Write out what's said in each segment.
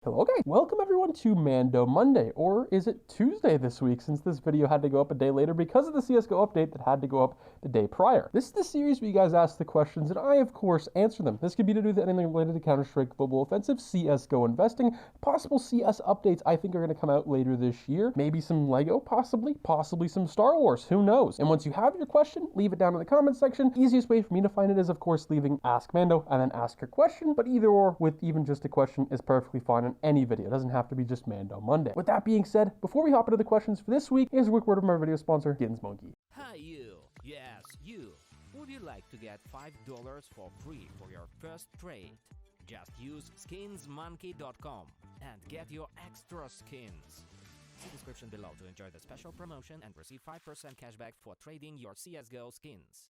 Hello guys, welcome everyone to Mando Monday, or is it Tuesday this week since this video had to go up a day later because of the CSGO update that had to go up the day prior. This is the series where you guys ask the questions and I of course answer them. This could be to do with anything related to Counter-Strike Global Offensive, CSGO investing, possible CS updates I think are going to come out later this year, maybe some LEGO possibly some Star Wars, who knows. And once you have your question, leave it down in the comments section. Easiest way for me to find it is of course leaving Ask Mando and then ask your question, but either or with even just a question is perfectly fine on any video. It doesn't have to be just Mando Monday. With that being said, before we hop into the questions for this week, here's a quick word from our video sponsor, Skins Monkey. Hi you, yes you. Would you like to get $5 for free for your first trade? Just use skinsmonkey.com and get your extra skins. See description below to enjoy the special promotion and receive 5% cashback for trading your CSGO skins.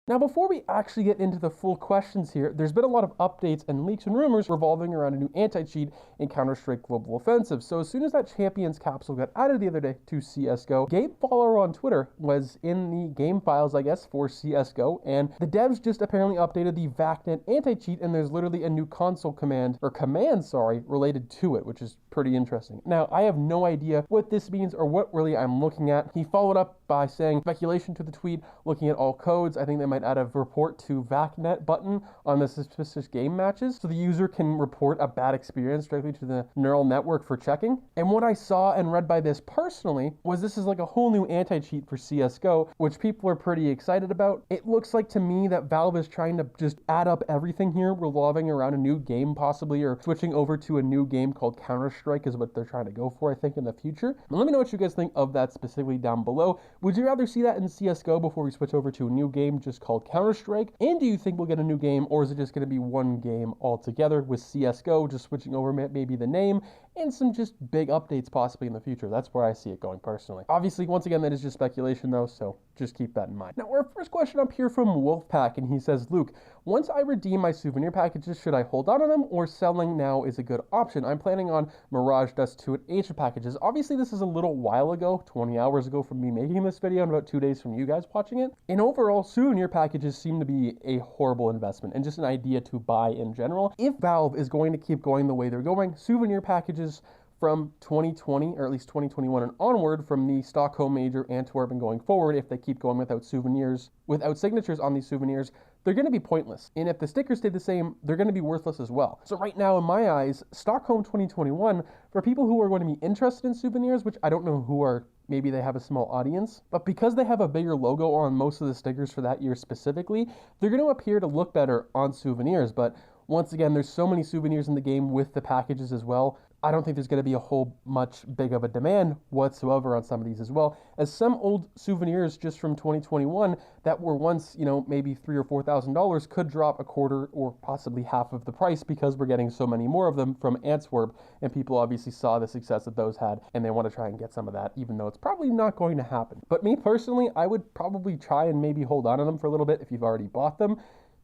Now, before we actually get into the full questions here, there's been a lot of updates and leaks and rumors revolving around a new anti-cheat in Counter-Strike Global Offensive. So as soon as that Champions capsule got added the other day to CSGO, Gabe Follower on Twitter was in the game files, I guess, for CSGO, and the devs just apparently updated the VACnet anti-cheat, and there's literally a new console command, related to it, which is pretty interesting. Now, I have no idea what this means or what really I'm looking at. He followed up by saying, speculation to the tweet, looking at all codes, I think they might add a report to VACnet button on the suspicious game matches so the user can report a bad experience directly to the neural network for checking. And what I saw and read by this personally was this is like a whole new anti-cheat for CSGO, which people are pretty excited about. It looks like to me that Valve is trying to just add up everything here, revolving around a new game possibly, or switching over to a new game called Counter-Strike is what they're trying to go for, I think, in the future. But let me know what you guys think of that specifically down below. Would you rather see that in CSGO before we switch over to a new game just called Counter-Strike? And do you think we'll get a new game, or is it just going to be one game altogether with CSGO just switching over maybe the name and some just big updates possibly in the future? That's where I see it going personally. Obviously, once again, that is just speculation though, so just keep that in mind. Now, our first question up here from Wolfpack, and he says, Luke, once I redeem my souvenir packages, should I hold on to them or selling now is a good option? I'm planning on Mirage Dust 2 and Asia packages. Obviously, this is a little while ago, 20 hours ago from me making this video and about 2 days from you guys watching it. And overall, souvenir packages seem to be a horrible investment and just an idea to buy in general. If Valve is going to keep going the way they're going, souvenir packages from 2020, or at least 2021 and onward, from the Stockholm Major, Antwerp, and going forward, if they keep going without souvenirs, without signatures on these souvenirs, they're going to be pointless. And if the stickers stay the same, they're going to be worthless as well. So right now, in my eyes, Stockholm 2021, for people who are going to be interested in souvenirs, which I don't know who are, maybe they have a small audience, but because they have a bigger logo on most of the stickers for that year specifically, they're going to appear to look better on souvenirs. But once again, there's so many souvenirs in the game with the packages as well. I don't think there's going to be a whole much big of a demand whatsoever on some of these as well, as some old souvenirs just from 2021 that were once, maybe $3,000 or $4,000 could drop a quarter or possibly half of the price because we're getting so many more of them from Antwerp, and people obviously saw the success that those had and they want to try and get some of that, even though it's probably not going to happen. But me personally, I would probably try and maybe hold on to them for a little bit if you've already bought them.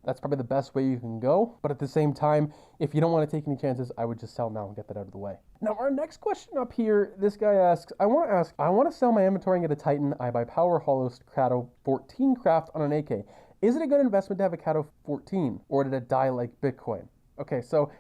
That's probably the best way you can go. But at the same time, if you don't want to take any chances, I would just sell now and get that out of the way. Now, our next question up here, this guy asks, I want to sell my inventory and get a Titan. I buy Power Hollow Cato 14 craft on an AK. Is it a good investment to have a Cato 14, or did it die like Bitcoin? Okay, so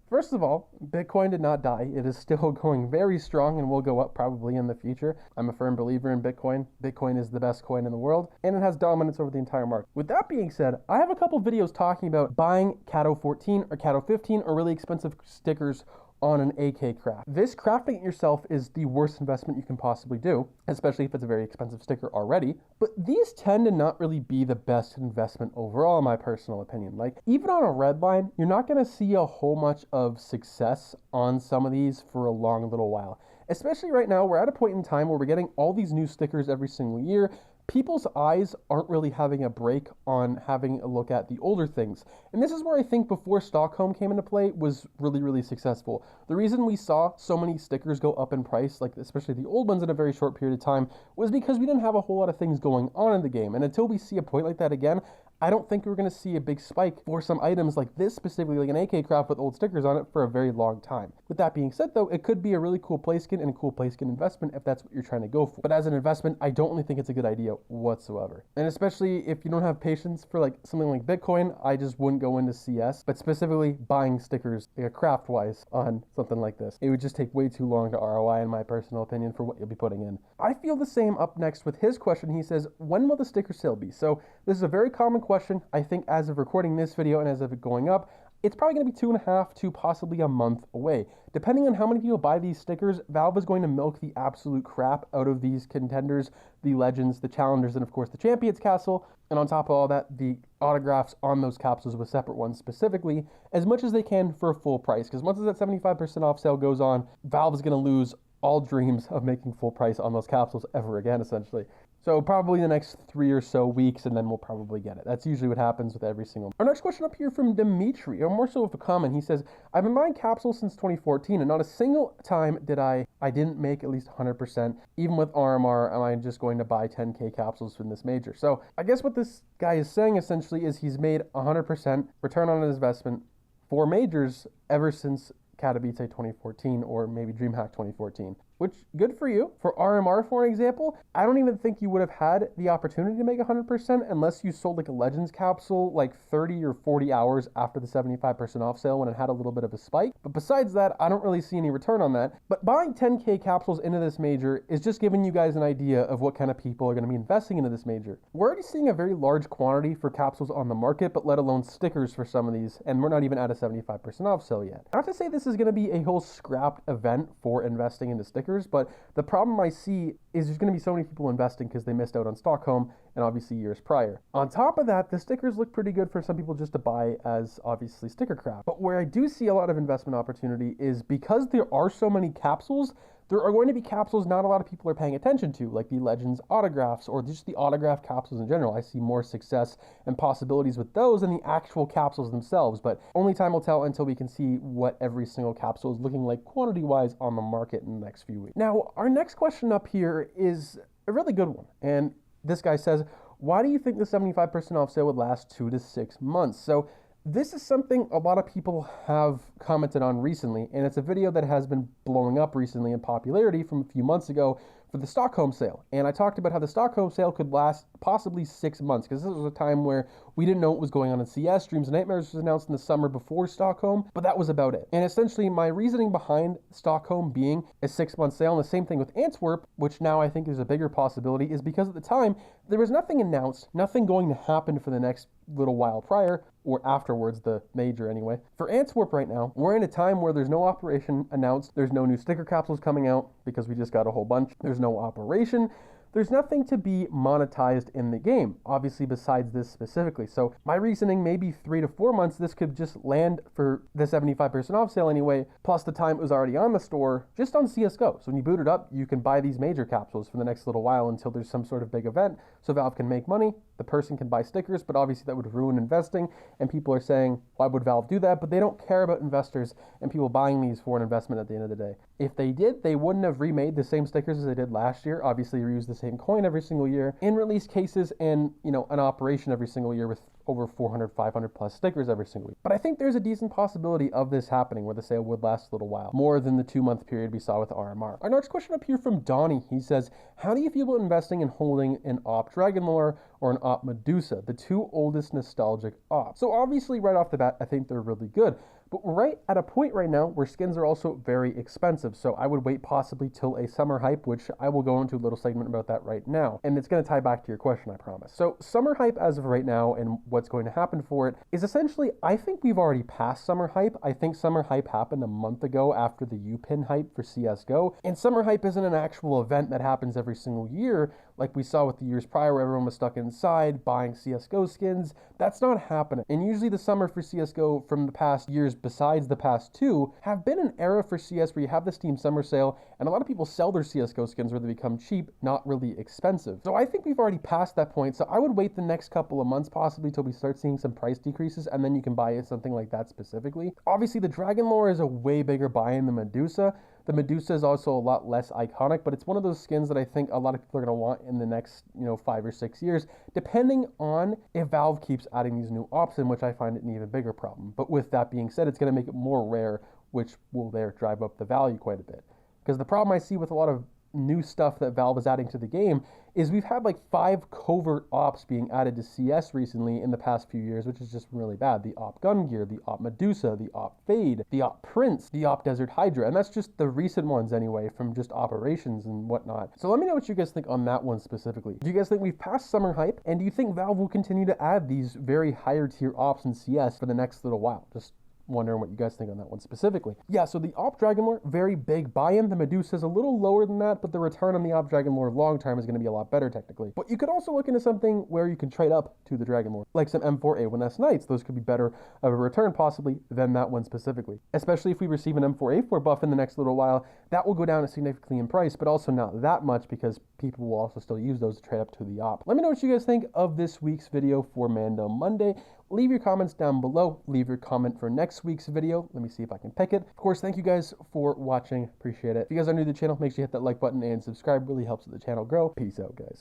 first of all, Bitcoin did not die. It is still going very strong and will go up probably in the future. I'm a firm believer in Bitcoin. Bitcoin is the best coin in the world, and it has dominance over the entire market. With that being said, I have a couple videos talking about buying Cato 14 or Cato 15 or really expensive stickers on an AK craft. This crafting it yourself is the worst investment you can possibly do, especially if it's a very expensive sticker already. But these tend to not really be the best investment overall, in my personal opinion. Like, even on a red line, you're not going to see a whole much of success on some of these for a long little while. Especially right now, we're at a point in time where we're getting all these new stickers every single year. People's eyes aren't really having a break on having a look at the older things. And this is where I think before Stockholm came into play was really, really successful. The reason we saw so many stickers go up in price, like especially the old ones in a very short period of time, was because we didn't have a whole lot of things going on in the game. And until we see a point like that again, I don't think we're going to see a big spike for some items like this, specifically like an AK craft with old stickers on it, for a very long time. With that being said though, it could be a really cool play skin and a cool play skin investment if that's what you're trying to go for. But as an investment, I don't really think it's a good idea whatsoever. And especially if you don't have patience for like something like Bitcoin, I just wouldn't go into CS, but specifically buying stickers craft wise on something like this. It would just take way too long to ROI in my personal opinion for what you'll be putting in. I feel the same up next with his question. He says, when will the sticker sale be? So this is a very common question. I think as of recording this video and as of it going up, it's probably going to be 2.5 to possibly a month away. Depending on how many people buy these stickers, Valve is going to milk the absolute crap out of these contenders, the legends, the challengers, and of course the champions castle. And on top of all that, the autographs on those capsules with separate ones specifically, as much as they can for a full price. Because once that 75% off sale goes on, Valve is going to lose all dreams of making full price on those capsules ever again, essentially. So probably the next 3 or so weeks, and then we'll probably get it. That's usually what happens with every single. Our next question up here from Dimitri, or more so of a comment. He says, I've been buying capsules since 2014, and not a single time did I didn't make at least 100%. Even with RMR, am I just going to buy 10K capsules from this major? So I guess what this guy is saying essentially is he's made 100% return on his investment for majors ever since Katowice 2014, or maybe DreamHack 2014, which good for you. For RMR, for an example, I don't even think you would have had the opportunity to make 100% unless you sold like a Legends capsule like 30 or 40 hours after the 75% off sale when it had a little bit of a spike. But besides that, I don't really see any return on that. But buying 10K capsules into this major is just giving you guys an idea of what kind of people are going to be investing into this major. We're already seeing a very large quantity for capsules on the market, but let alone stickers for some of these, and we're not even at a 75% off sale yet. Not to say this is going to be a whole scrapped event for investing into stickers, but the problem I see is there's going to be so many people investing because they missed out on Stockholm and obviously years prior. On top of that, the stickers look pretty good for some people just to buy as obviously sticker craft. But where I do see a lot of investment opportunity is because there are so many capsules, there are going to be capsules not a lot of people are paying attention to, like the Legends autographs or just the autograph capsules in general. I see more success and possibilities with those than the actual capsules themselves, but only time will tell until we can see what every single capsule is looking like quantity-wise on the market in the next few weeks. Now, our next question up here is a really good one, and this guy says, why do you think the 75% off sale would last 2 to 6 months? So this is something a lot of people have commented on recently, and it's a video that has been blowing up recently in popularity from a few months ago for the Stockholm sale. And I talked about how the Stockholm sale could last possibly 6 months, because this was a time where we didn't know what was going on in CS. Dreams and Nightmares was announced in the summer before Stockholm, but that was about it. And essentially my reasoning behind Stockholm being a 6-month sale, and the same thing with Antwerp, which now I think is a bigger possibility, is because at the time there was nothing announced, nothing going to happen for the next little while prior, or afterwards, the major anyway. For Antwerp right now, we're in a time where there's no operation announced, there's no new sticker capsules coming out because we just got a whole bunch, there's no operation, there's nothing to be monetized in the game, obviously besides this specifically. So my reasoning, maybe 3 to 4 months, this could just land for the 75% off sale anyway, plus the time it was already on the store, just on CSGO. So when you boot it up, you can buy these major capsules for the next little while until there's some sort of big event, so Valve can make money, the person can buy stickers, but obviously that would ruin investing, and people are saying, why would Valve do that? But they don't care about investors and people buying these for an investment at the end of the day. If they did, they wouldn't have remade the same stickers as they did last year, obviously reuse the same coin every single year, in release cases, and an operation every single year with over 400, 500 plus stickers every single week. But I think there's a decent possibility of this happening where the sale would last a little while, more than the 2-month period we saw with RMR. Our next question up here from Donnie, he says, how do you feel about investing in holding an op Dragonlore or an op Medusa, the two oldest nostalgic ops? So obviously right off the bat, I think they're really good. But we're right at a point right now where skins are also very expensive, so I would wait possibly till a summer hype, which I will go into a little segment about that right now. And it's going to tie back to your question, I promise. So summer hype as of right now and what's going to happen for it is essentially, I think we've already passed summer hype. I think summer hype happened a month ago after the U-Pin hype for CSGO. And summer hype isn't an actual event that happens every single year like we saw with the years prior where everyone was stuck inside buying CSGO skins. That's not happening. And usually the summer for CSGO from the past years, besides the past 2, have been an era for CS where you have the Steam summer sale and a lot of people sell their CSGO skins where they become cheap, not really expensive. So I think we've already passed that point. So I would wait the next couple of months possibly till we start seeing some price decreases, and then you can buy something like that specifically. Obviously the Dragonlore is a way bigger buy-in than Medusa. The Medusa is also a lot less iconic, but it's one of those skins that I think a lot of people are going to want in the next, 5 or 6 years, depending on if Valve keeps adding these new ops in, which I find it an even bigger problem. But with that being said, it's going to make it more rare, which will there drive up the value quite a bit. Because the problem I see with a lot of new stuff that Valve is adding to the game is we've had like 5 covert ops being added to CS recently in the past few years, which is just really bad. The Op Gun Gear, the Op Medusa, the Op Fade, the Op Prince, the Op Desert Hydra, and that's just the recent ones anyway from just operations and whatnot. So let me know what you guys think on that one specifically. Do you guys think we've passed summer hype, and do you think Valve will continue to add these very higher tier ops in CS for the next little while? Just wondering what you guys think on that one specifically. Yeah, so the Op Dragon Lore, very big buy-in. The Medusa is a little lower than that, but the return on the Op Dragon Lore long term is going to be a lot better technically. But you could also look into something where you can trade up to the Dragon Lore, like some M4A1S Knights. Those could be better of a return possibly than that one specifically. Especially if we receive an M4A4 buff in the next little while, that will go down significantly in price, but also not that much because people will also still use those to trade up to the Op. Let me know what you guys think of this week's video for Mando Monday. Leave your comments down below. Leave your comment for next week's video. Let me see if I can pick it. Of course, thank you guys for watching. Appreciate it. If you guys are new to the channel, make sure you hit that like button and subscribe. Really helps the channel grow. Peace out, guys.